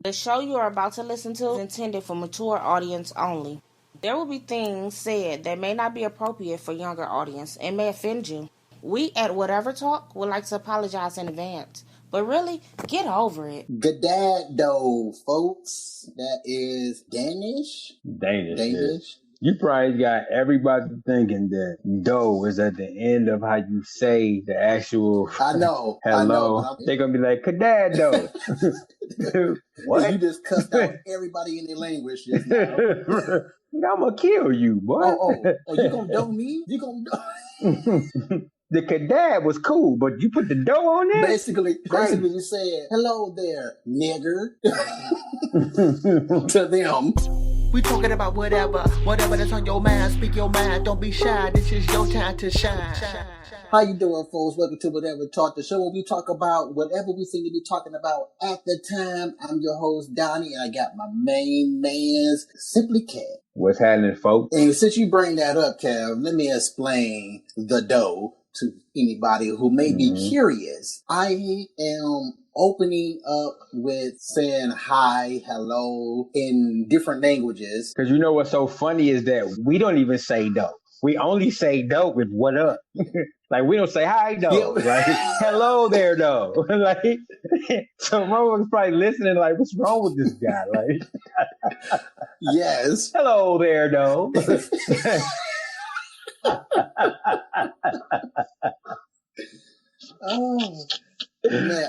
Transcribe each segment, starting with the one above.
The show you are about to listen to is intended for mature audience only. There will be things said that may not be appropriate for younger audience and may offend you. We at Whatever Talk would like to apologize in advance, but really, get over it. Good dad, though, folks. That is Danish. Danish. You probably got everybody thinking that dough is at the end of how you say the actual hello. They're going to be like, Kadad dough. What? You just cussed out everybody in their language just now. I'm going to kill you, boy. You going to dough me? You going to dough? The Kadad was cool, but you put the dough on there? Basically you said, hello there, nigger. To them. We talking about whatever that's on your mind. Speak your mind, don't be shy. This is your time to shine. How you doing, folks? Welcome to Whatever Talk, the show where we talk about whatever we seem to be talking about at the time. I'm your host, Donnie, and I got my main man's Simply Cat. What's happening, folks? And since you bring that up, Kev, let me explain the dough to anybody who may be curious. I am opening up with saying hi, hello in different languages. Because you know what's so funny is that we don't even say dough. We only say dough with what up. Like, we don't say hi, dough. Yeah. Like, hello there, dough. Like, so Roman's probably listening like, what's wrong with this guy? Like, yes. Hello there, dough. Oh. Man, do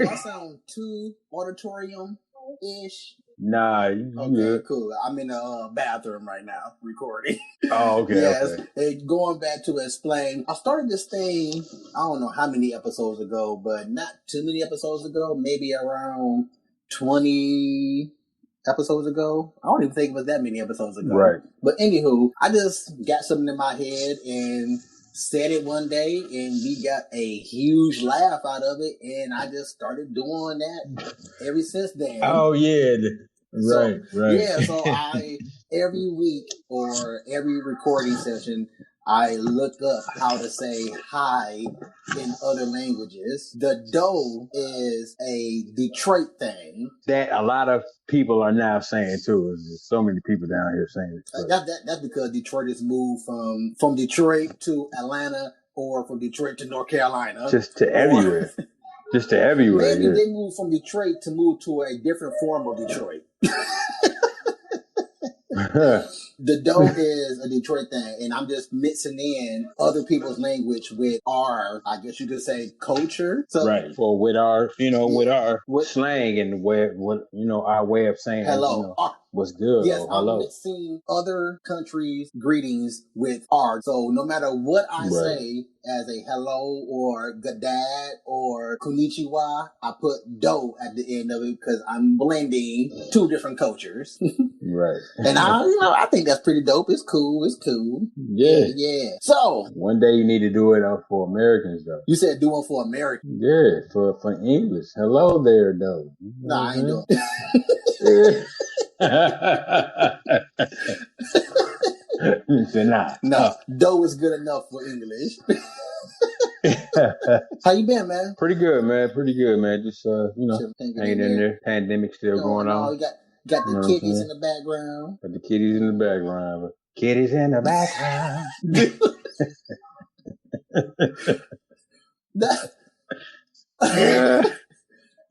I sound too auditorium-ish? Nah. Okay, cool. I'm in a bathroom right now recording. Oh, okay. Yes. Okay. And going back to explain, I started this thing, I don't know how many episodes ago, but not too many episodes ago, maybe around 20 episodes ago. I don't even think it was that many episodes ago. Right. But anywho, I just got something in my head and said it one day, and we got a huge laugh out of it, and I just started doing that ever since then. Oh, yeah. Right. Yeah, so I, every week or every recording session, I look up how to say hi in other languages. The dough is a Detroit thing. That a lot of people are now saying, too. There's so many people down here saying it. That's because Detroit has moved from Detroit to Atlanta or from Detroit to North Carolina. Just to everywhere. Just to everywhere. Maybe they moved from Detroit to move to a different form of Detroit. The dough is a Detroit thing, and I'm just mixing in other people's language with our, I guess you could say, culture. So, right. For with our, with our slang and our way of saying hello. What's good? Yes, hello. I'm mixing other countries' greetings with ours. So no matter what I say as a hello or good dad or konnichiwa, I put dough at the end of it because I'm blending two different cultures. Right. And I think that's pretty dope. It's cool. Yeah. So one day you need to do it for Americans, though. You said do it for Americans. Yeah, for English. Hello there, though. Nah, I ain't doing it. No, dough is good enough for English. How you been, man? Pretty good, man. Just hanging in there. Pandemic still going on. You got the kitties in the background. Got the kitties in the background. Kitties in the background.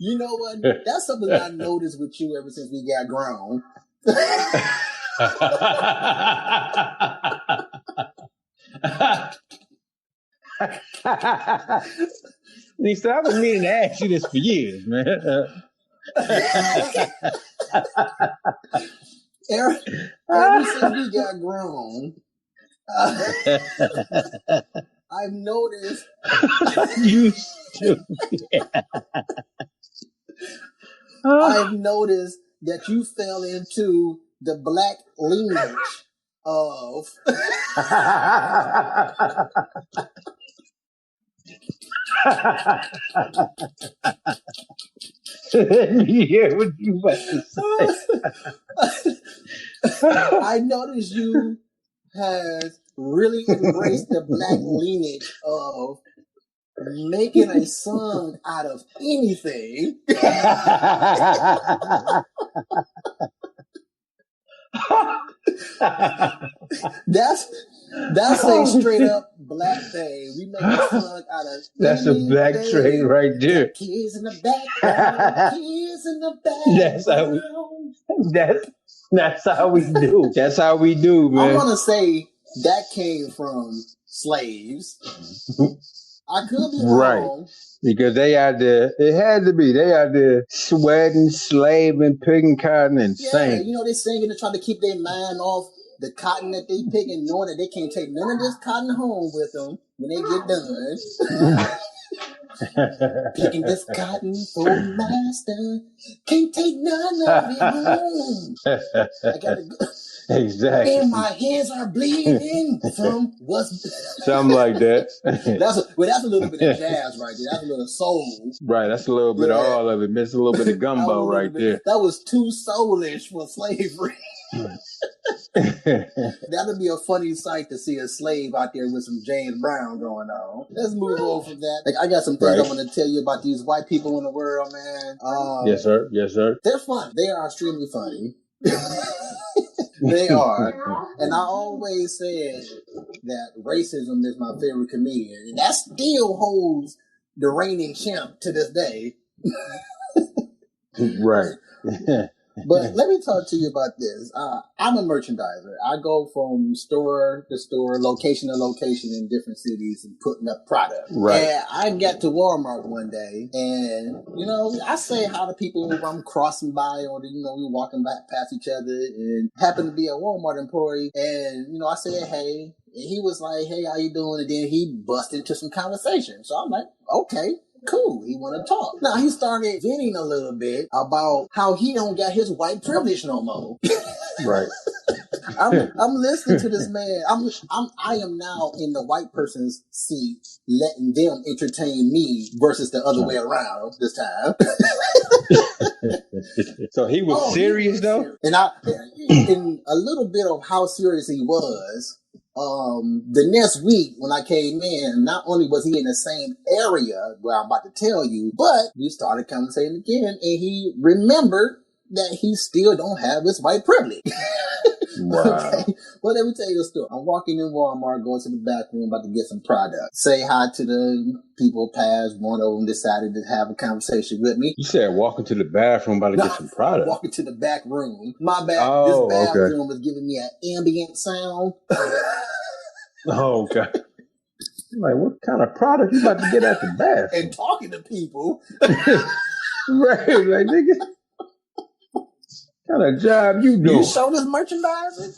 You know what? That's something I noticed with you ever since we got grown. Lisa, I've been meaning to ask you this for years, man. Ever since we got grown, I've noticed. You stupid. I've noticed that you fell into the black lineage of. Let me hear what you about to say. I noticed you has really embraced the black lineage of making a song out of anything. That's a straight up black thing. We make a song out of that's a black trait right there. Got kids in the background, kids in the background. That's how we do. That's how we do, man. I want to say that came from slaves. I could be wrong. Because they had to, it had to be, they had to sweating, slaving, picking cotton and singing. You know, they singing to try to keep their mind off the cotton that they picking, knowing that they can't take none of this cotton home with them when they get done. Picking this cotton for master, can't take none of it home. I gotta go. Exactly. And my hands are bleeding from what's something like that. That's a little bit of jazz right there. That's a little soul. Right, that's a little bit of all of it. Miss a little bit of gumbo right there. That was too soulish for slavery. That'd be a funny sight to see a slave out there with some James Brown going on. Let's move on from that. Like, I got some things I want to tell you about these white people in the world, man. Yes, sir. Yes, sir. They're funny. They are extremely funny. They are. And I always said that racism is my favorite comedian. And that still holds the reigning champ to this day. Right. But let me talk to you about this. I'm a merchandiser. I go from store to store, location to location in different cities and putting up product. Right. And I got to Walmart one day and, you know, I say hi to people if I'm crossing by or, you know, we're walking back past each other and happen to be a Walmart employee. And, you know, I said, hey, and he was like, hey, how you doing? And then he busted into some conversation. So I'm like, okay. Cool, he want to talk. Now, he started venting a little bit about how he don't got his white privilege no more. Right. I'm listening to this man. I am now in the white person's seat, letting them entertain me versus the other way around this time. So he was serious though? Serious. And in a little bit of how serious he was, the next week when I came in, not only was he in the same area where I'm about to tell you, but we started conversating again and he remembered that he still don't have his white privilege. Wow. Okay. Well, let me tell you the story. I'm walking in Walmart, going to the back room, about to get some product. Say hi to the people past. One of them decided to have a conversation with me. You said walking to the bathroom about to get some product. Walking to the back room. My bad. This bathroom was giving me an ambient sound. Oh, okay. I'm like, what kind of product you about to get at the bathroom? And talking to people. Right, like, nigga. What kind of job you doing? You show this merchandising?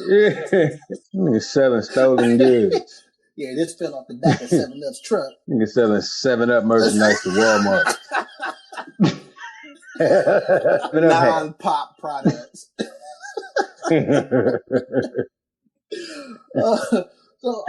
Yeah. Nigga selling stolen goods. Yeah, this fell off the back of 7-Up's truck. Nigga selling 7-Up merchandise to Walmart. Non-pop products. So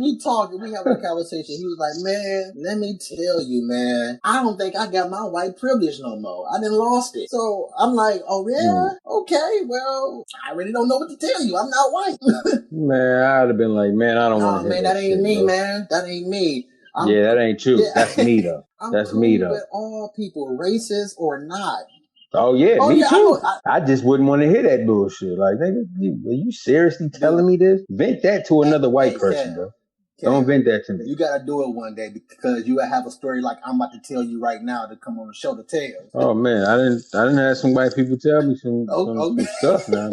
we talking, we having a conversation. He was like, man, let me tell you, man, I don't think I got my white privilege no more. I done lost it. So I'm like, oh yeah? Okay, well, I really don't know what to tell you. I'm not white. Man, I'd have been like, man, I don't want to hear that ain't me, man. That ain't me. That ain't true. Yeah. That's me, though. That's me, though. With all people, racist or not. Oh, yeah, me too. I just wouldn't want to hear that bullshit. Like, nigga, are you seriously telling me this? Vent that to another white person, bro. Don't vent that to me. You got to do it one day because you have a story like I'm about to tell you right now to come on the show to tell. Oh, man, I didn't have some white people tell me some stuff now.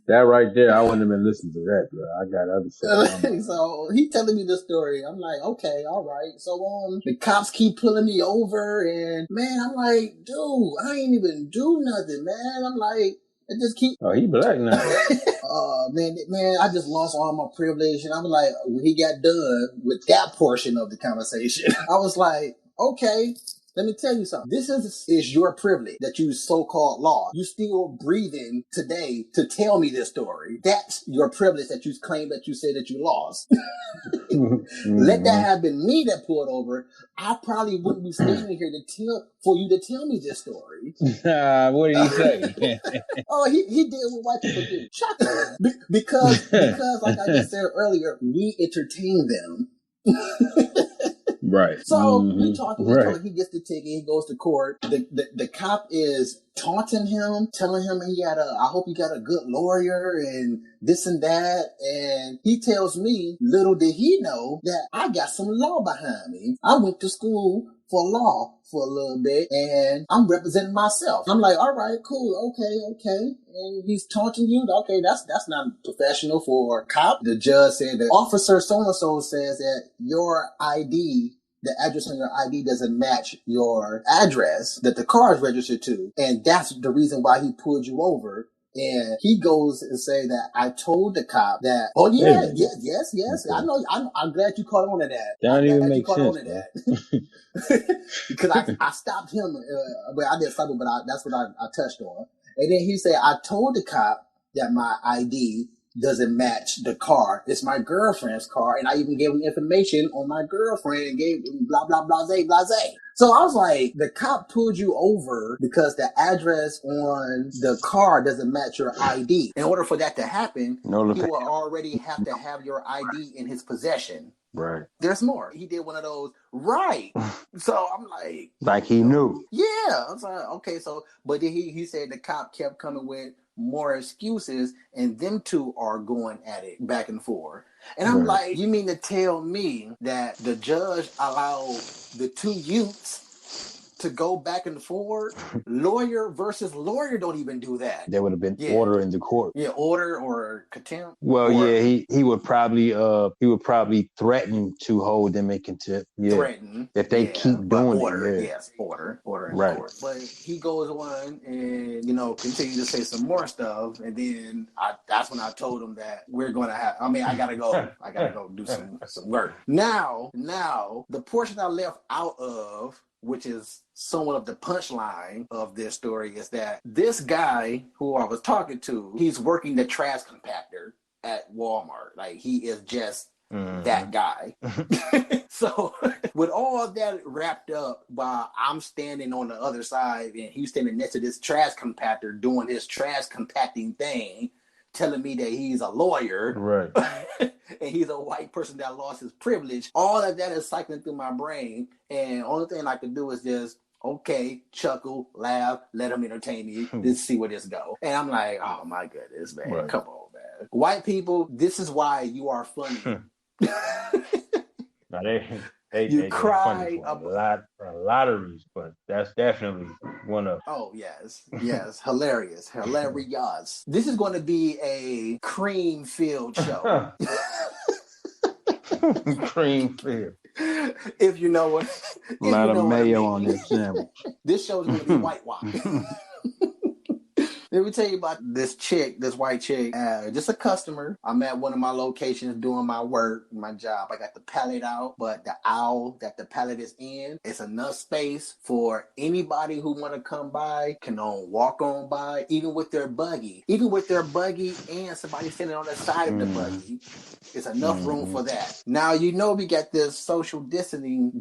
That right there, I wouldn't have been listening to that, bro. I got other stuff. So he telling me the story. I'm like, okay, all right. So the cops keep pulling me over, and man, I'm like, dude, I ain't even do nothing, man. I'm like, I just keep. Oh, he black now. Man, I just lost all my privilege, and I'm like, when he got done with that portion of the conversation, I was like, okay. Let me tell you something. This is your privilege that you so-called lost. You still breathing today to tell me this story. That's your privilege that you claim that you said that you lost. Let that have been me that pulled over. I probably wouldn't be standing here for you to tell me this story. What did he say? Oh, he did what white people do. Shut up. Because like I just said earlier, we entertain them. Right. So we talking, he gets the ticket, he goes to court. The cop is taunting him, telling him I hope you got a good lawyer and this and that. And he tells me, little did he know that I got some law behind me. I went to school for law for a little bit and I'm representing myself. I'm like, all right, cool, okay. And he's taunting you. Okay, that's not professional for a cop. The judge said that officer so-and-so says that your ID, the address on your ID doesn't match your address that the car is registered to. And that's the reason why he pulled you over. And he goes and say that I told the cop that, oh yeah, yes. Okay. I know. I'm glad you caught on to that. That don't even make sense. Because I stopped him, but I didn't stop him, but that's what I touched on. And then he said, I told the cop that my ID doesn't match the car. It's my girlfriend's car. And I even gave him information on my girlfriend and gave blah, blah, blase. So I was like, the cop pulled you over because the address on the car doesn't match your ID. In order for that to happen, he will already have to have your ID in his possession. Right. There's more. He did one of those. Right. So I'm like he knew. Yeah. I was like, okay. So, but then he said the cop kept coming with more excuses and them two are going at it back and forth. And I'm like, you mean to tell me that the judge allowed the two youths to go back and forth? Lawyer versus lawyer don't even do that. There would have been order in the court. Yeah, order or contempt. Well, he would probably threaten to hold them in contempt. Yeah. Threaten if they keep doing order, it. Yes, order in court. But he goes on and continue to say some more stuff, and then that's when I told him that we're gonna have. I mean, I gotta go do some work. Now the portion I left out of, which is somewhat of the punchline of this story, is that this guy who I was talking to, he's working the trash compactor at Walmart. Like, he is just that guy. So with all that wrapped up, while I'm standing on the other side and he's standing next to this trash compactor doing his trash compacting thing, telling me that he's a lawyer, right? And he's a white person that lost his privilege. All of that is cycling through my brain, and only thing I can do is just, okay, chuckle, laugh, let him entertain me. Let's see where this go. And I'm like, oh my goodness, man, right. Come on, man. White people, this is why you are funny. Now they cry a lot of reasons, but that's definitely one of. Oh yes, hilarious. This is going to be a cream-filled show. Cream-filled. If you know what. A lot of mayo on this sandwich. This show is going to be whitewashed. Let me tell you about this white chick, just a customer. I'm at one of my locations doing my work, my job. I got the pallet out, but the aisle that the pallet is in, it's enough space for anybody who want to come by, can walk on by, even with their buggy and somebody sitting on the side of the buggy. It's enough room for that. Now, we got this social distancing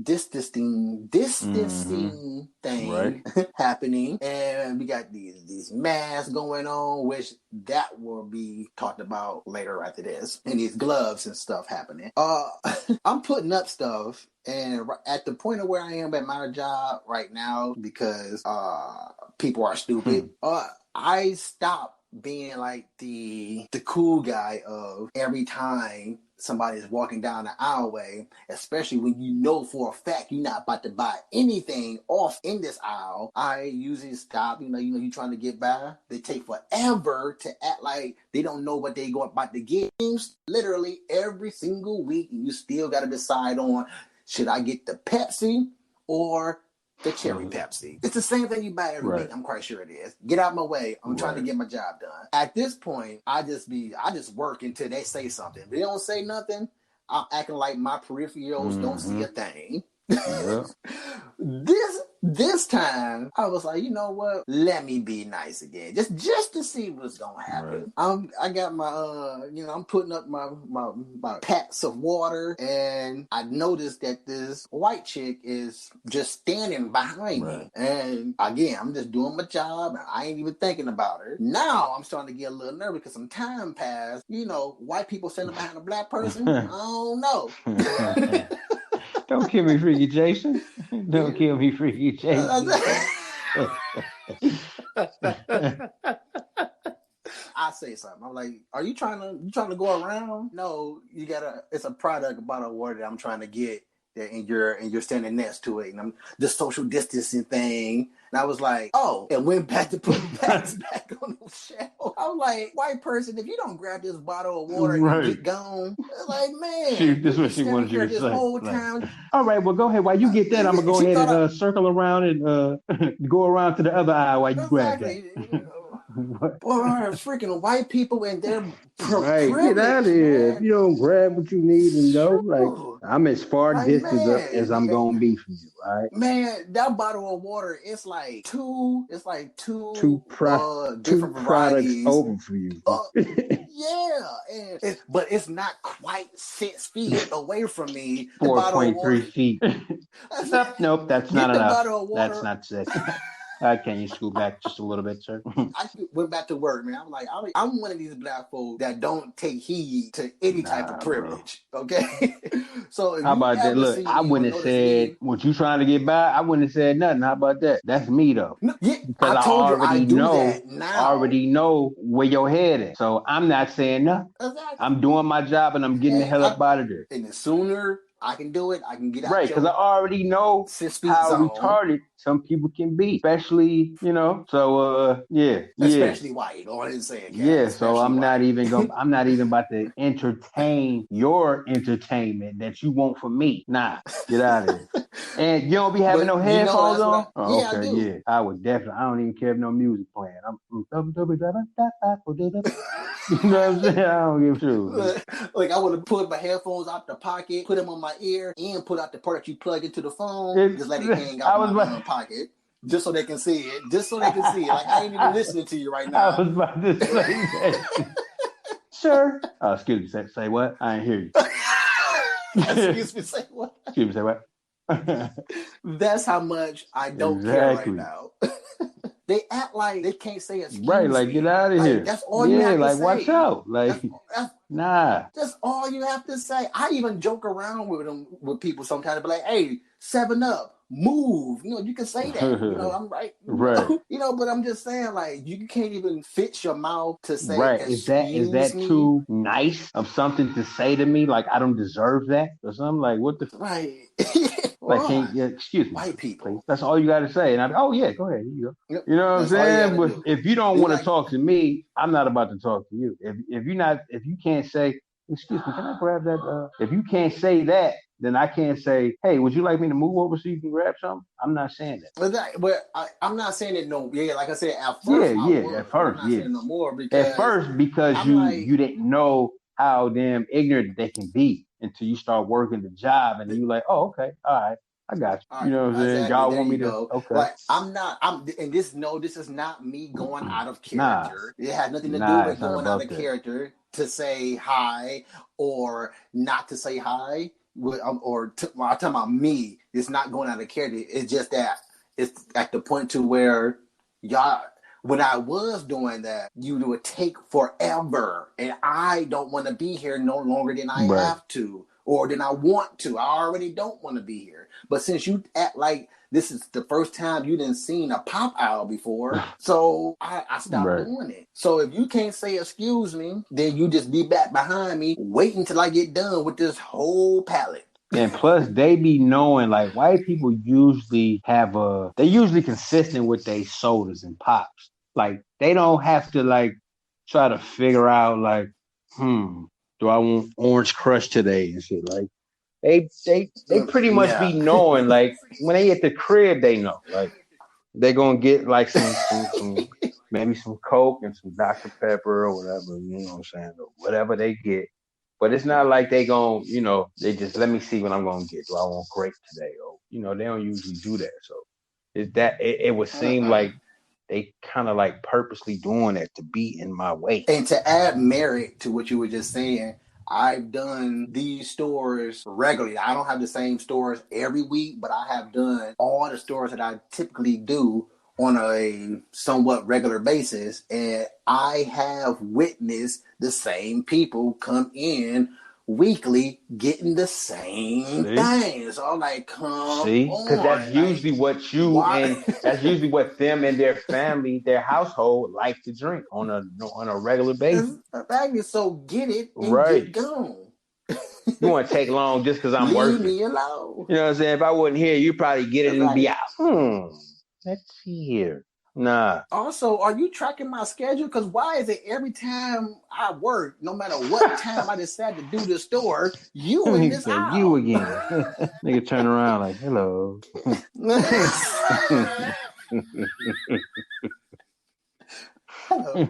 thing happening, and we got these masks going on, which that will be talked about later after this, and these gloves and stuff happening. I'm putting up stuff, and at the point of where I am at my job right now, because people are stupid, I stopped being like the cool guy of every time somebody is walking down the aisleway, especially when you know for a fact you're not about to buy anything off in this aisle. I usually stop. You trying to get by. They take forever to act like they don't know what they go about to get. Literally every single week, you still got to decide on, should I get the Pepsi or the cherry Pepsi? It's the same thing you buy every week. I'm quite sure it is. Get out of my way. I'm trying to get my job done. At this point, I just work until they say something. If they don't say nothing, I'm acting like my peripherals don't see a thing. Yeah. This time, I was like, you know what? Let me be nice again, just to see what's gonna happen. Right. I got my, I'm putting up my packs of water, and I noticed that this white chick is just standing behind me. And again, I'm just doing my job, and I ain't even thinking about her. Now I'm starting to get a little nervous because some time passed. White people standing behind a black person. I don't know. Don't kill me, Freaky Jason. Don't kill me, Freaky Jason. I say something. I'm like, are you trying to go around? No, it's a product bottle of water that I'm trying to get there, and you're standing next to it, and I'm the social distancing thing. And I was like, oh, and went back to put packs back on the shelf. I was like, white person, if you don't grab this bottle of water and get gone, like, man, this is what she wanted you to say. Whole time. All right, well, go ahead. While you get that, I'm gonna go ahead and circle around and go around to the other aisle while you grab that. Boy, freaking white people and their get out of here. If you don't grab what you need and go, like, I'm as far distance as I'm gonna be from you, all right? Man, that bottle of water, it's like two different products over for you. Yeah, but it's not quite 6 feet away from me. 4.3 feet. Nope, that's not enough. That's not 6. Can you scoot back just a little bit, sir? I went back to work, man. I'm like, I'm one of these black folks that don't take heed to any type of privilege. Bro. Okay. So how about that? Look, I wouldn't have said what you trying to get by. I wouldn't have said nothing. How about that? That's me though. No, yeah, because I already know where your head is. So I'm not saying nothing. Exactly. I'm doing my job and I'm getting the hell up out of there. And the sooner I can do it, I can get out. Right, because I already know how retarded some people can be, especially, so especially white. All I didn't say it. Yeah, so I'm not even about to entertain your entertainment that you want from me. Nah, get out of here. And you don't be having no headphones on? I do. Yeah, I would definitely. I don't even care if no music playing. You know what I'm saying? I don't give a shit. Like I would have pulled my headphones out the pocket, put them on my ear, and put out the part that you plug into the phone. Just let it hang out of my pocket. Just so they can see it. Like I ain't even listening to you right now. I was about to say that. Sure. Oh, excuse me. Say what? I ain't hear you. Excuse me. Say what? Excuse me. Say what? That's how much I don't care right now. They act like they can't say excuse me. Right, like get out of here. That's all you have to say. Watch out. Like nah. That's all you have to say. I even joke around with people sometimes, but like, hey, 7-Up. Move, you can say that. I'm right. Right. But I'm just saying, like, you can't even fit your mouth to say. Right. Is that too nice of something to say to me? Like I don't deserve that or something. Like what the right. Like excuse me, white people. Please. That's all you got to say. And go ahead. Here you go. Yep. You know what I'm saying? But if you don't want to talk to me, I'm not about to talk to you. If you can't say, excuse me, can I grab that? If you can't say that, then I can't say, hey, would you like me to move over so you can grab something? I'm not saying that. But I'm not saying it no. Yeah, like I said, at first. At first, I'm not saying no more because you didn't know how damn ignorant they can be until you start working the job, and then you're like, oh, okay, all right. I got you. You know what I'm saying? Y'all want me to? Okay. Like, this is not me going out of character. It has nothing to do with going out of character to say hi or not to say hi. I'm talking about me. It's not going out of character. It's just that it's at the point to where y'all. When I was doing that, you would take forever, and I don't want to be here no longer than I have to, or than I want to. I already don't want to be here. But since you act like this is the first time you didn't seen a pop owl before, so I stopped doing it. So if you can't say excuse me, then you just be back behind me, waiting till I get done with this whole palette. And plus, they be knowing, like, white people usually they're usually consistent with their sodas and pops. Like, they don't have to, like, try to figure out, like, do I want Orange Crush today and shit. Like, they pretty much be knowing, like, when they at the crib, they know. Like, they're going to get, like, some maybe some Coke and some Dr. Pepper or whatever, you know what I'm saying? Or whatever they get. But it's not like they gon', they just let me see what I'm gonna get. Do I want grape today? Or, they don't usually do that. So is that it would seem like they kind of like purposely doing that to be in my way. And to add merit to what you were just saying, I've done these stores regularly. I don't have the same stores every week, but I have done all the stores that I typically do on a somewhat regular basis. And I have witnessed the same people come in weekly getting the same thing. So I'm like, come on. Because that's usually what that's usually what them and their family, their household like to drink on a regular basis. So get it and get gone. You want to take long just because I'm working. Leave me alone. You know what I'm saying? If I wasn't here, you'd probably get it and be out. Let's see here. Nah. Also, are you tracking my schedule? Because why is it every time I work, no matter what time I decide to do the store, you in this aisle? You again. Nigga turn around like, hello. Hello.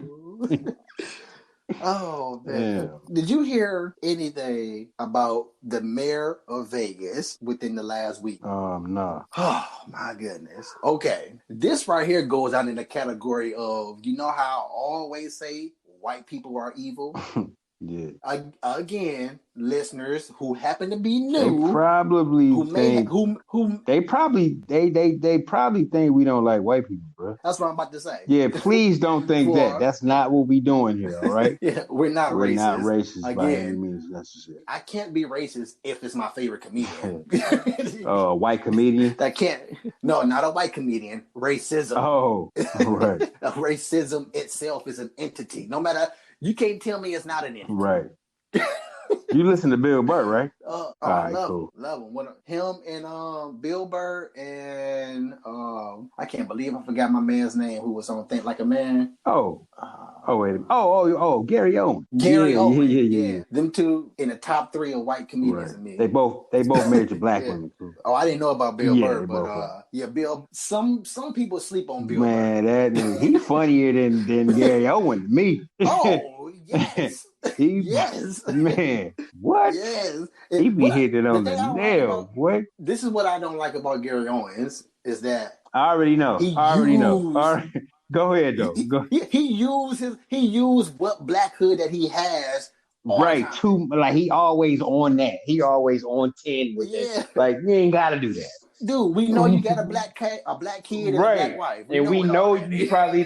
Oh, man. Yeah. Did you hear anything about the mayor of Vegas within the last week? No. Oh, my goodness. Okay. This right here goes out in the category of, you know how I always say white people are evil? Yeah. Again, listeners who happen to be new, they probably think we don't like white people, bro. That's what I'm about to say. Yeah, please don't think that. That's not what we doing here, all right? Yeah, we're not racist. We're not racist by any means necessary. I can't be racist if it's my favorite comedian. White comedian? No, not a white comedian. Racism. Oh, right. Racism itself is an entity. No matter. You can't tell me it's not an entity. Right. You listen to Bill Burr, right? I love him. Him and Bill Burr and I can't believe I forgot my man's name who was on Think Like a Man. Gary Owen. Gary Owen. Yeah. Them two in the top 3 of white comedians to me. They both married to black women too. Oh, I didn't know about Bill Burr, but Bill. Some people sleep on Bill Burr. Man, he's funnier than Gary Owen to me. Oh, yes. Yes. Man, what? Yes. He be hitting on the nail. What? This is what I don't like about Gary Owens is that I already know. All right. Go ahead though. He used what black hood that he has. Right. He always on that. He always on 10 with that. Like, you ain't gotta do that. Dude, we know you got a black kid and a black wife. We know you probably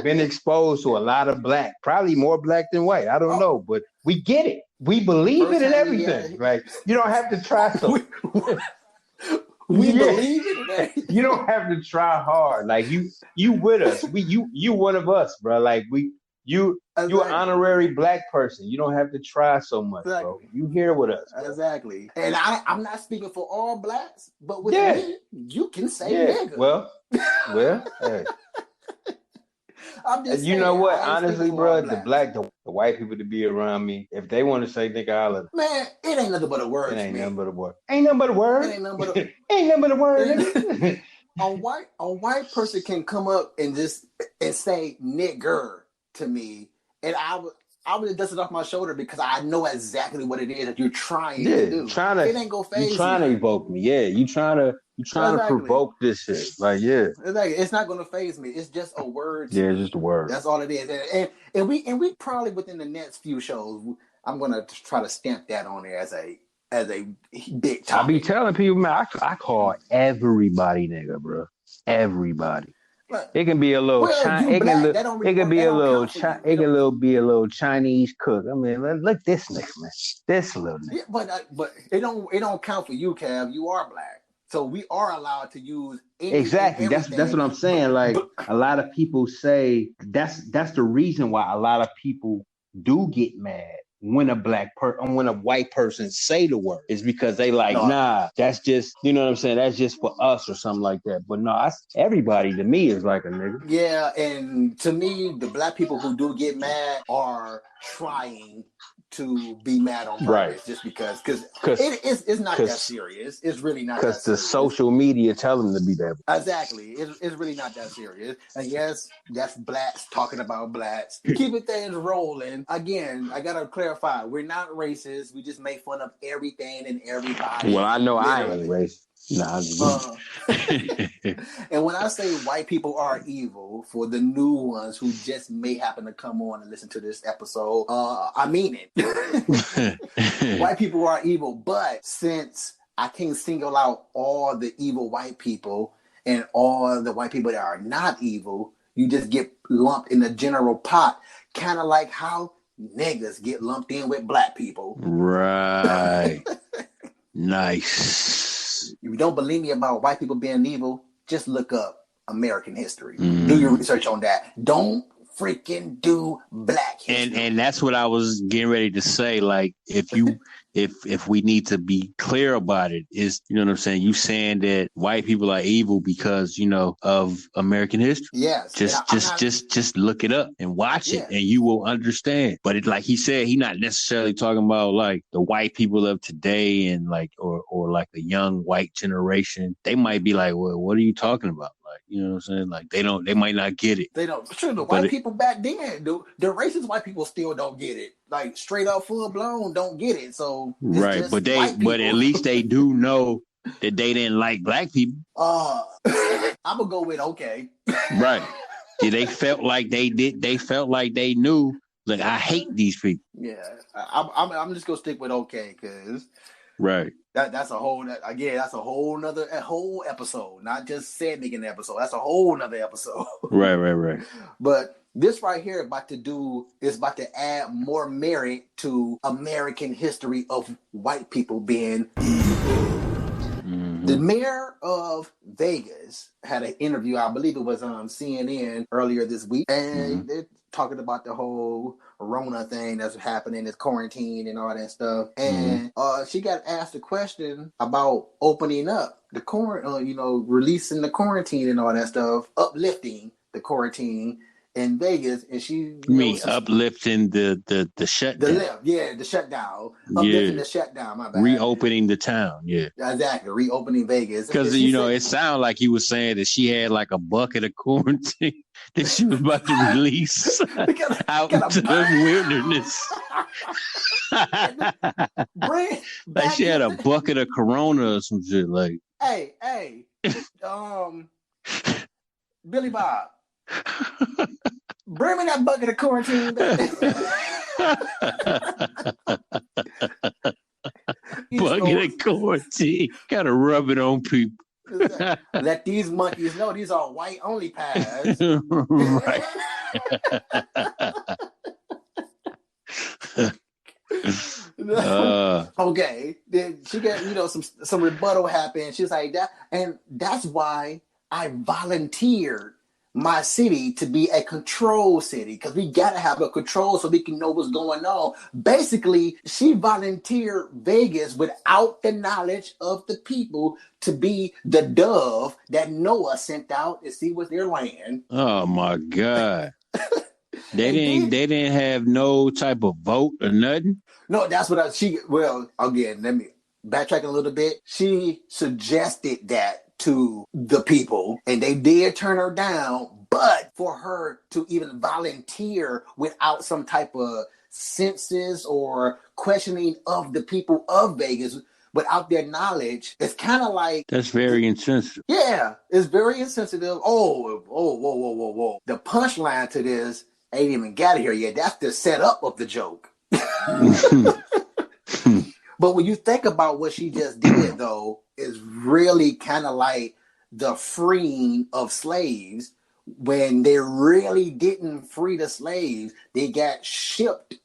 been exposed to a lot of black, probably more black than white. I don't know, but we get it. We believe it and everything. Like, you don't have to try so. We believe it. You don't have to try hard. Like you with us. You one of us, bro. Like you an honorary black person. You don't have to try so much, bro. You here with us, bro. Exactly. And I'm not speaking for all blacks, but with me, you can say nigga. Well, hey. I'm just you know what? Honestly, bro, the white people to be around me, if they want to say nigga, I'll let them. Man, it ain't nothing but a word. It ain't nothing but a word. Ain't nothing but a word. It ain't nothing but a ain't nothing but a word. Nigga. A white person can come up and say nigger to me, and I would have dusted off my shoulder because I know exactly what it is that you're trying to do. It ain't gonna phase you trying to evoke me. Yeah, you trying to provoke this shit. Like, yeah. It's not gonna phase me. It's just a word. Yeah, it's just a word. That's all it is. And we probably within the next few shows, I'm gonna try to stamp that on there as a big topic. I be telling people, man, I call everybody nigga, bro. Everybody. It can be a little be a little Chinese cook. I mean, look this nigga, man. This little nigga. Yeah, but it don't count for you, Cav. You are black, so we are allowed to use exactly. That's what I'm saying. Like a lot of people say that's the reason why a lot of people do get mad when when a white person say the word, is because they like, nah, that's just, you know what I'm saying? That's just for us or something like that. But no, everybody to me is like a nigga. Yeah, and to me, the black people who do get mad are trying to be mad on purpose, right? Just because it's not that serious. It's really not. Because the social media tell them to be that. Exactly. It's really not that serious. And yes, that's blacks talking about blacks. Keeping things rolling. Again, I gotta clarify: we're not racist. We just make fun of everything and everybody. Well, I know literally. I ain't racist. Nah, And when I say white people are evil, for the new ones who just may happen to come on and listen to this episode, I mean it. White people are evil, but since I can't single out all the evil white people and all the white people that are not evil, you just get lumped in the general pot, kind of like how niggas get lumped in with black people. Right. Nice. If you don't believe me about white people being evil, just look up American history. Do your research on that. Don't freaking do black history. And that's what I was getting ready to say. Like, if we need to be clear about it, is, you know what I'm saying? You saying that white people are evil because, you know, of American history. Yes. Just look it up and watch it, and you will understand. But it, like he said, he's not necessarily talking about like the white people of today and like, or like the young white generation. They might be like, well, what are you talking about? Like, you know what I'm saying? Like they might not get it. They don't. Sure, the white people back then, the racist white people still don't get it. Like straight up, full blown, don't get it. So right, but at least they do know that they didn't like black people. I'm gonna go with okay. Right. Yeah, they felt like they did. They felt like they knew. Like, I hate these people. Yeah, I'm just gonna stick with okay, because right. That's a whole episode, not just said nigga episode. That's a whole nother episode. Right. But this right here is about to add more merit to American history of white people being evil. Mm-hmm. The mayor of Vegas had an interview, I believe it was on CNN earlier this week, and they're talking about the whole Rona thing that's happening, this quarantine and all that stuff. And she got asked a question about opening up the releasing the quarantine and all that stuff, uplifting the quarantine in Vegas. And she uplifting the shutdown. The shutdown. Uplifting the shutdown, my bad. Reopening the town, Exactly, reopening Vegas. Because it sounded like he was saying that she had like a bucket of quarantine that she was about to release out into the wilderness. Like she had a bucket of Corona or some shit. Like, hey, Billy Bob, bring me that bucket of quarantine back. Bucket of quarantine. Gotta rub it on people. Let these monkeys know these are white only pads. Right. Okay. Then she got some rebuttal happened. She's like that, and that's why I volunteered my city to be a control city, because we gotta have a control so we can know what's going on. Basically, she volunteered Vegas without the knowledge of the people to be the dove that Noah sent out to see what's their land. Oh my God. They didn't have no type of vote or nothing. No, that's what again, let me backtrack a little bit. She suggested that to the people, and they did turn her down, but for her to even volunteer without some type of census or questioning of the people of Vegas without their knowledge, it's kind of like... That's very insensitive. Yeah, it's very insensitive. Whoa. The punchline to this ain't even got here yet. That's the setup of the joke. But when you think about what she just did, though, is really kind of like the freeing of slaves, when they really didn't free the slaves. They got shipped.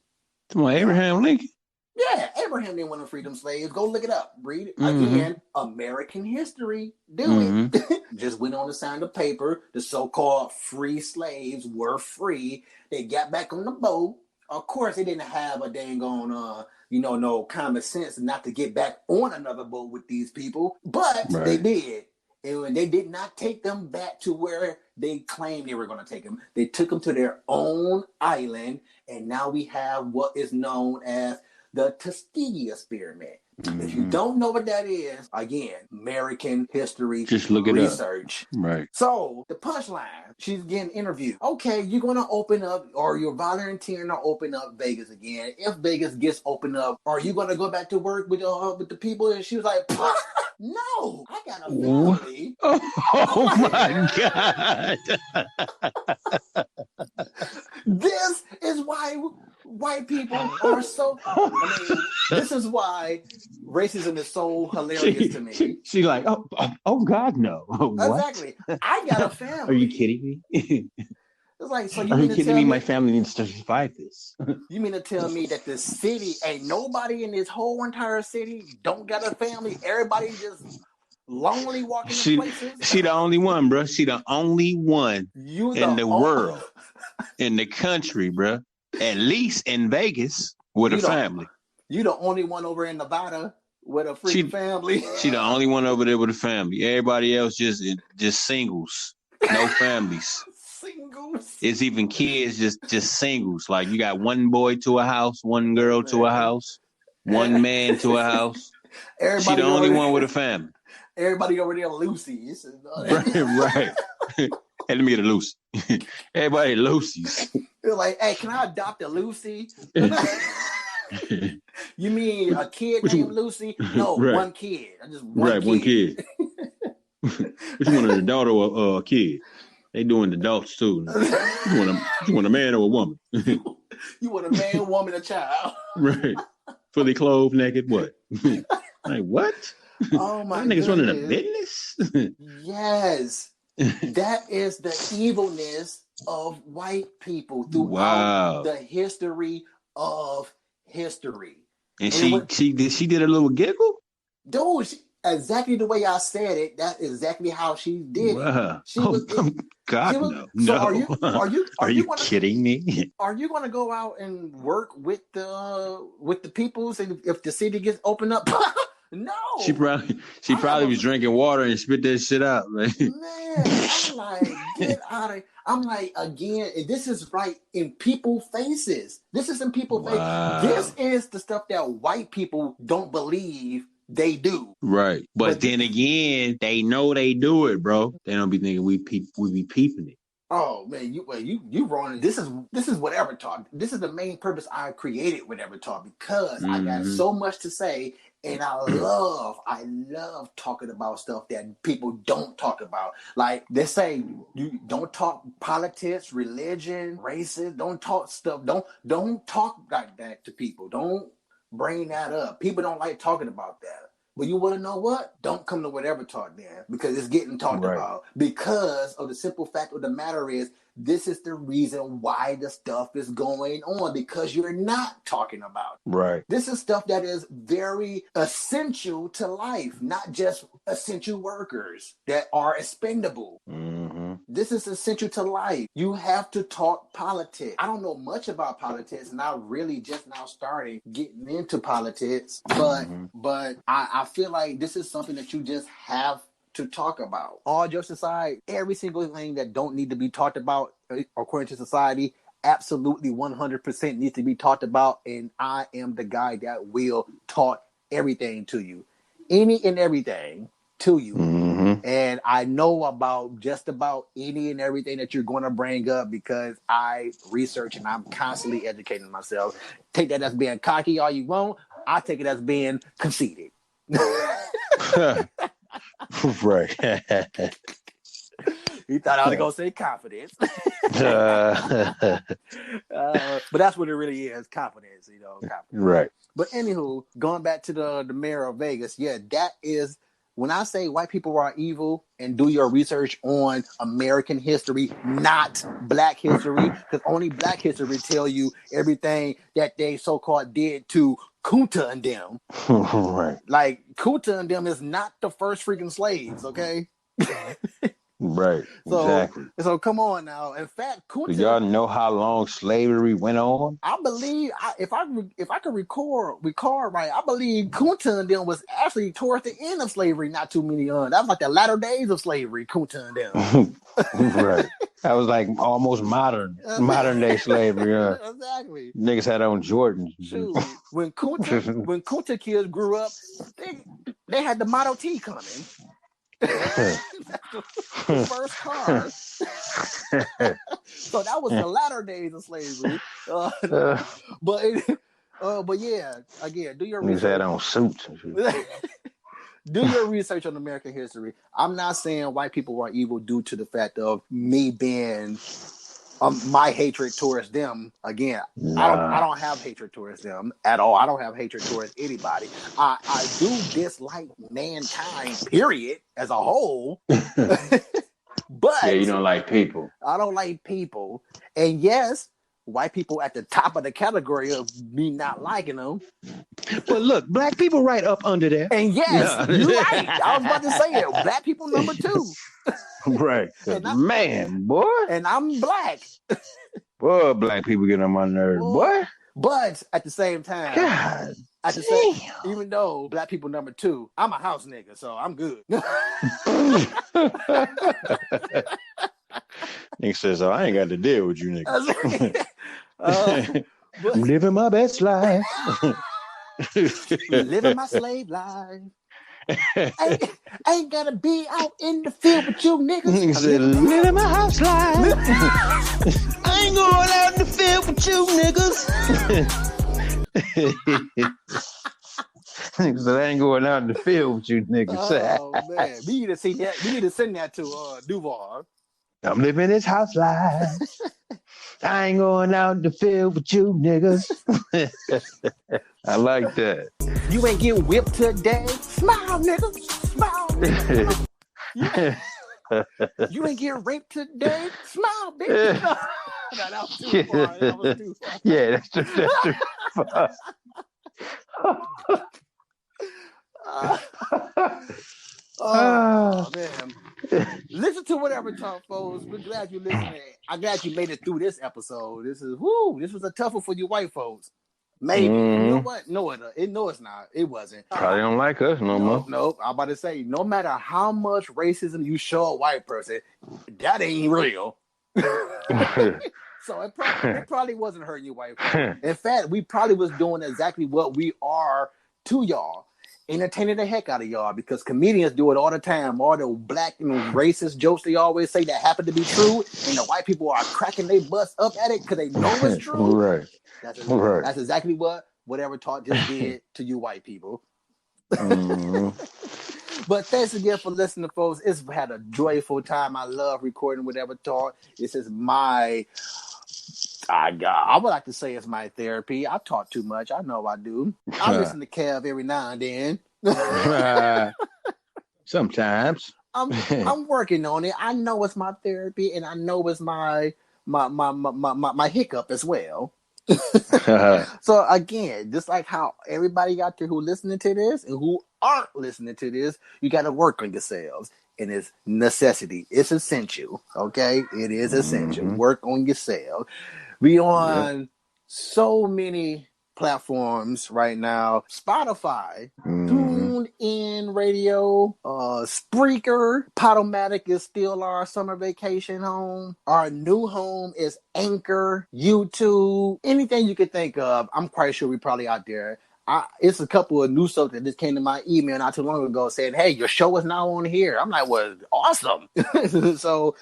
Come on, Abraham Lincoln. Yeah, Abraham didn't want to free them slaves. Go look it up. Read it. Again, American history. Do it. Just went on to sign the paper. The so-called free slaves were free. They got back on the boat. Of course, they didn't have a dang on, no common sense not to get back on another boat with these people. But they did. And they did not take them back to where they claimed they were going to take them. They took them to their own island. And now we have what is known as the Tuskegee experiment. If you don't know what that is, again, American history just look it research. Up. Right. So the punchline, she's getting interviewed. Okay, you're gonna open up, or you're volunteering to open up Vegas again. If Vegas gets opened up, are you gonna go back to work with the people? And she was like, no, I got a family. Oh my God. This is why white people are so. I mean, this is why racism is so hilarious to me. She like, oh God, no. What? Exactly. I got a family. Are you kidding me? It's like, so Are you kidding me? My family needs to survive this. You mean to tell me that the city ain't nobody in this whole entire city don't got a family? Everybody just lonely walking in places? She the only one, bro. She the only one in the world, in the country, bro. At least in Vegas with a family. You the only one over in Nevada with a freaking family. She the only one over there with a family. Everybody else just singles, no families. Singles. It's even kids just singles. Like you got one boy to a house, one girl to a house, one man to a house. She the only one with a family. Everybody over there Lucy. Right. Hey, let me get a Lucy. Everybody Lucy's. They're like, hey, can I adopt a Lucy? You mean a kid named Lucy? No, one kid. Just one kid. Which one, a daughter or a kid? They doing adults too. You want a man or a woman? You want a man, woman, a child. Right. Fully clothed, naked, what? Like, what? Oh my God. Niggas running a business? Yes. That is the evilness of white people throughout the history of history. And she did a little giggle? Dude, exactly the way I said it, that's exactly how she did it. She was, God, no. So are you kidding me? Are you going to go out and work with the peoples and if the city gets opened up? No. She probably was drinking water and spit that shit out, man. I'm like, get out of. I'm like, again, this is right in people's faces. This is in people's faces. This is the stuff that white people don't believe they do. Right. But then again, they know they do it, bro. They don't be thinking we be peeping it. Oh man, you wrong. This is whatever talk. This is the main purpose I created whatever talk because I got so much to say. And I love talking about stuff that people don't talk about. Like they say, you don't talk politics, religion, races. Don't talk stuff. Don't talk like that to people. Don't bring that up. People don't like talking about that. But you want to know what? Don't come to whatever talk then because it's getting talked about. Because of the simple fact of the matter is, this is the reason why the stuff is going on because you're not talking about it. Right. This is stuff that is very essential to life, not just essential workers that are expendable. Mm-hmm. This is essential to life. You have to talk politics. I don't know much about politics, and I really just now started getting into politics. But I feel like this is something that you just have to talk about. All jokes aside, every single thing that don't need to be talked about according to society, absolutely 100% needs to be talked about. And I am the guy that will talk everything to you. Any and everything to you. Mm-hmm. And I know about just about any and everything that you're going to bring up because I research and I'm constantly educating myself. Take that as being cocky all you want. I take it as being conceited. Right. He thought I was going to say confidence. But that's what it really is, confidence, confidence. Right. But anywho, going back to the mayor of Vegas, that is, when I say white people are evil and do your research on American history, not black history, because only black history tell you everything that they so-called did to Kunta and them. Right. Like, Kunta and them is not the first freaking slaves, okay? Right. Exactly. So come on now. In fact, Kunta. Do y'all know how long slavery went on? I believe, if I could recall right, I believe Kunta and them was actually towards the end of slavery. Not too many. That was like the latter days of slavery. Kunta and them. Right. That was like almost modern day slavery. Exactly. Niggas had on Jordans. Shoot, when Kunta kids grew up, they had the Model T coming. the first car. So that was the latter days of slavery. But yeah, again, do your research. Niggas had on suits. Do your research on American history. I'm not saying white people are evil due to the fact of me being my hatred towards them. Again, I don't have hatred towards them at all. I don't have hatred towards anybody. I do dislike mankind, period, as a whole. But yeah, you don't like people. I don't like people. And yes, white people at the top of the category of me not liking them. But look, black people right up under there. And yes, you're right. I was about to say it. Black people number 2. Right. Man, boy. And I'm black. Boy, black people get on my nerves, boy. But at the same time, God, even though black people number 2, I'm a house nigga, so I'm good. Nigga says, I ain't got to deal with you niggas. I'm living my best life. Living my slave life. Ain't gotta be out in the field with you niggas. Nigga said, living my house life. I ain't going out in the field with you niggas. Nigga said, I ain't going out in the field with you niggas. Oh man, we need to see that. We need to send that to Duval. I'm living this house life. I ain't going out in the field with you niggas. I like that. You ain't getting whipped today. Smile, nigga. Smile, nigga. You ain't getting raped today. Smile, bitch. No, that was too far. That was too far. Yeah, that's too far. Oh man. Listen to whatever talk, folks. We're glad you listened. I'm glad you made it through this episode. This was a tough one for you white folks. Maybe. You know what? No, it's not. It wasn't. Probably don't like us no more. Nope. I'm about to say, no matter how much racism you show a white person, that ain't real. So it probably wasn't hurting you white folks. In fact, we probably was doing exactly what we are to y'all. Entertaining the heck out of y'all, because comedians do it all the time. All the black and racist jokes they always say that happen to be true, and the white people are cracking their butts up at it because they know it's true. Right. That's exactly whatever talk just did to you white people. But thanks again for listening, folks. It's had a joyful time. I love recording whatever talk. This is I would like to say it's my therapy. I talk too much. I know I do. I listen to Kev every now and then. Sometimes. I'm working on it. I know it's my therapy, and I know it's my hiccup as well. So again, just like how everybody out there who listening to this and who aren't listening to this, you got to work on yourselves. And it's necessity. It's essential. Okay? It is essential. Work on yourself. We on so many platforms right now. Spotify, TuneIn Radio, Spreaker, Podomatic is still our summer vacation home. Our new home is Anchor, YouTube, anything you could think of. I'm quite sure we're probably out there. It's a couple of new stuff that just came to my email not too long ago saying, hey, your show is now on here. I'm like, well, awesome. So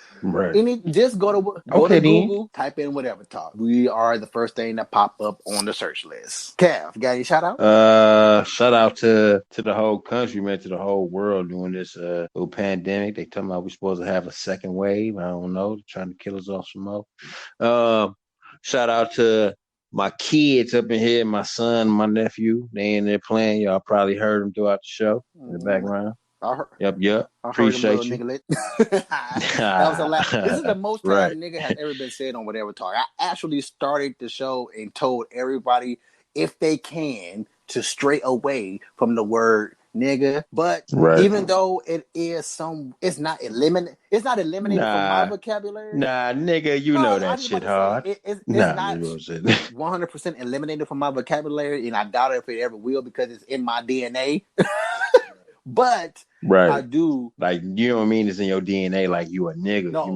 just go to Google, type in whatever talk. We are the first thing that pop up on the search list. Kev, got any shout out? Shout out to the whole country, man, to the whole world during this little pandemic. They talking about we're supposed to have a second wave. I don't know, trying to kill us off some more. Shout out to my kids up in here, my son, my nephew, they in there playing. Y'all probably heard them throughout the show in the background. Yep. Appreciate you. That was a laugh. This is the most time nigga has ever been said on whatever talk. I actually started the show and told everybody, if they can, to stray away from the word nigga. But even though it is it's not eliminated from my vocabulary. Nah, nigga, you know that shit hard. It's not 100% eliminated from my vocabulary, and I doubt if it ever will because it's in my DNA. But right. I do. Like, you don't mean it's in your DNA like you a nigga. No. You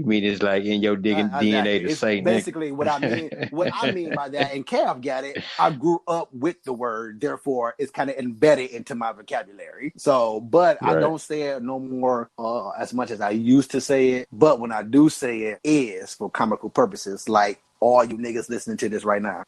mean it's like in your DNA to it's say basically nigga. what I mean. What I mean by that, and Kev got it. I grew up with the word, therefore it's kind of embedded into my vocabulary. So, but I don't say it no more as much as I used to say it. But when I do say it, is for comical purposes, like all you niggas listening to this right now.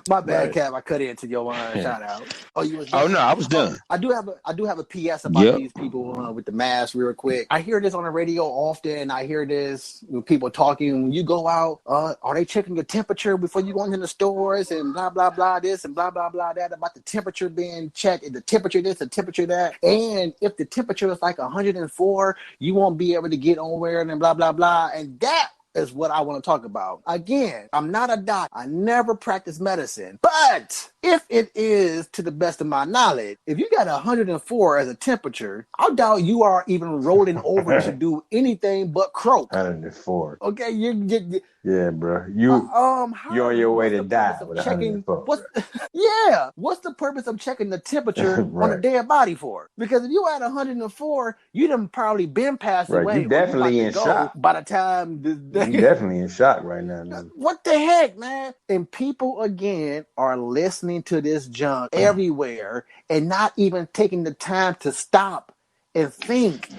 My bad, Cap. I cut into your shout out. Oh, you was done? Oh no, I was done. I do have a PS about these people with the mask real quick. I hear this on the radio often. I hear this with people talking. When you go out, are they checking your temperature before you go into the stores and blah blah blah this and blah blah blah that about the temperature being checked and the temperature this, the temperature that, and if the temperature is like 104, you won't be able to get on where and blah blah blah, and that is what I want to talk about. Again, I'm not a doctor. I never practice medicine. But if it is to the best of my knowledge, if you got 104 as a temperature, I doubt you are even rolling over to do anything but croak. 104. Okay, yeah, bro. You're on your way to die with 104. What's the purpose of checking the temperature on a dead body for? Because if you at 104, you done probably been passed away. You definitely in shock by the time you definitely in shock right now. What the heck, man? And people again are listening to this junk everywhere and not even taking the time to stop and think.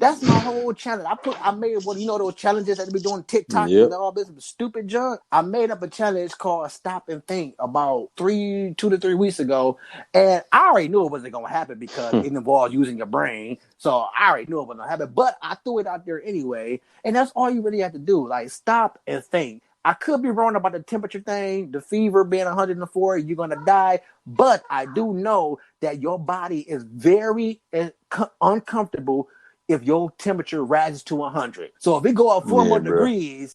That's my whole challenge. I made one, those challenges that they be doing TikTok and all this stupid junk. I made up a challenge called Stop and Think about 2 to 3 weeks ago. And I already knew it wasn't going to happen because it involves using your brain. So I already knew it wasn't going to happen. But I threw it out there anyway. And that's all you really have to do. Like, stop and think. I could be wrong about the temperature thing, the fever being 104, you're going to die. But I do know that your body is very uncomfortable if your temperature rises to 100. So if it go up 4 more degrees.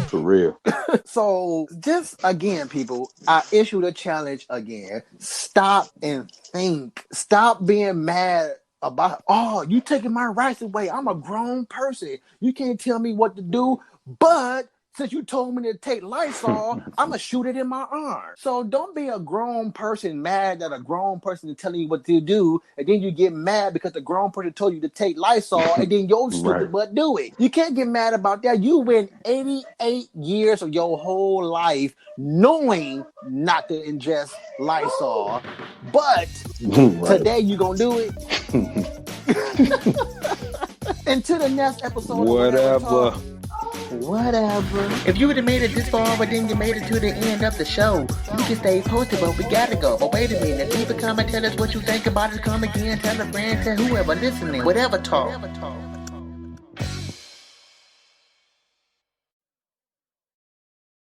For real. So just again, people, I issued a challenge again. Stop and think. Stop being mad about, you taking my rights away. I'm a grown person. You can't tell me what to do. But since you told me to take Lysol, I'm going to shoot it in my arm. So don't be a grown person mad that a grown person is telling you what to do, and then you get mad because the grown person told you to take Lysol, and then your stupid butt do it. You can't get mad about that. You went 88 years of your whole life knowing not to ingest Lysol, but today you going to do it? Until the next episode Whatever. If you would have made it this far, but then you made it to the end of the show, you can stay posted, but we gotta go. But wait a minute, leave a comment, tell us what you think about it. Come again, tell a friend, tell whoever listening, whatever talk.